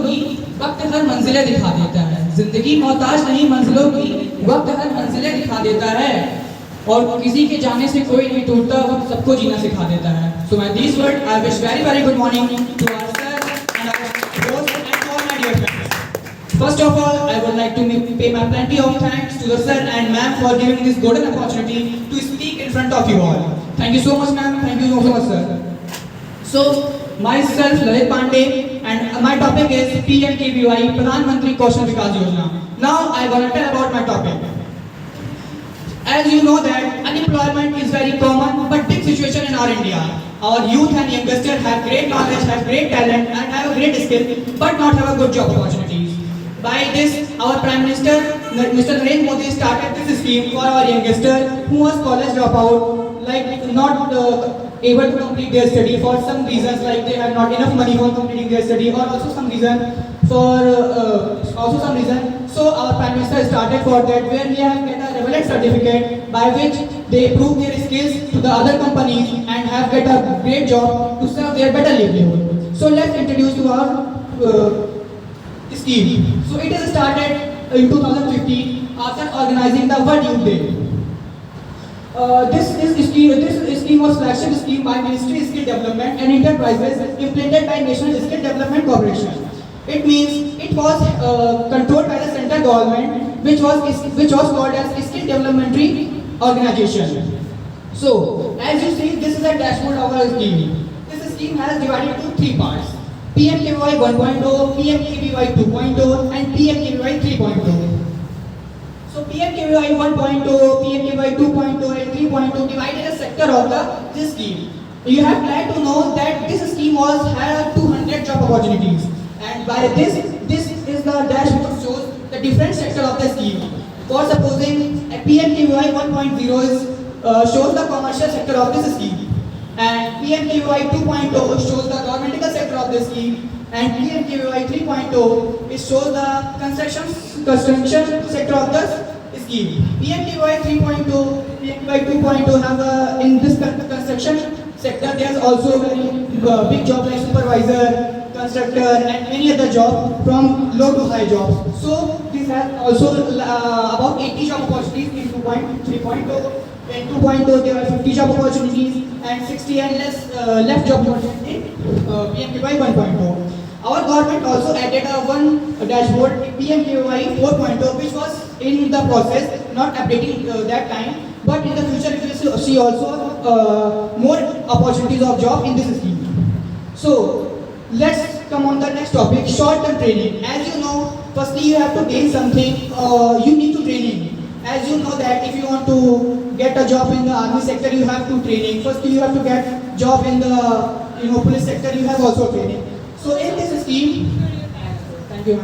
की वक्त हर मंजिलें दिखा देता है। जिंदगी मोहताज नहीं मंजिलों की, वक्त हर मंजिलें दिखा देता है। और किसी के जाने से कोई नहीं टूटता, वक्त सबको जीना सिखा देता है। So my this word I wish very very good morning to our sir and our host and all my dear friends. First of all, I would like to pay my plenty of thanks to the sir and ma'am for giving this golden opportunity to speak in front of you all. Thank you so much, ma'am. Thank you so much, sir. So, myself, Lalit Pandey, and my topic is PMKVY, Pradhan Mantri Kaushal Vikas Yojana. Now, I want to tell about my topic. As you know that unemployment is very common but big situation in our India. Our youth and youngsters have great knowledge, have great talent, and have a great skill, but not have a good job opportunities. By this, our Prime Minister, Mr. Narendra Modi, started this scheme for our youngsters who was college dropout, like not able to complete their study for some reasons, like they have not enough money for completing their study, or also some reason. So our Prime Minister started for that, where we have get a relevant certificate by which they prove their skills to the other companies and have get a great job to serve their better livelihood. So let's introduce to our scheme. So it is started in 2015 after organizing the World Youth Day. This scheme was flagship scheme by Ministry of Skill Development and Enterprises, implemented by National Skill Development Corporation. It means it was controlled by the central government, which was called as Skill Development Organization. So, as you see, this is a dashboard of our scheme. This scheme has divided into three parts: PMKVY 1.0, PMKVY 2.0, and PMKVY 3.0. So PMKVY 1.0, PMKVY 2.0, and 3.0 divided a sector of this scheme. You have glad to know that this scheme had 200 job opportunities, and by this is the dashboard shows the different sector of the scheme. For supposing PMKVY 1.0 shows the commercial sector of this scheme. And PMKVY 2.0 shows the governmental sector of the scheme, and PMKVY 3.0 it shows the construction sector of the scheme. PMKVY 3.0, PMKVY 2.0 have in this construction sector there is also very big job like supervisor, constructor, and many other jobs from low to high jobs. So this has also about 80 job opportunities in 3.0. In 2.0 there are 50 job opportunities and 60 and left job opportunities in PMKVY 1.0. Our government also added one dashboard PMKVY 4.0, which was in the process, not updating that time, but in the future we will see also more opportunities of job in this scheme. So let's come on the next topic, short-term training. As you know, firstly you have to gain something, you need to training. As you know that if you want to get a job in the army sector, you have to training. First you have to get job in the police sector, you have also training. So in this scheme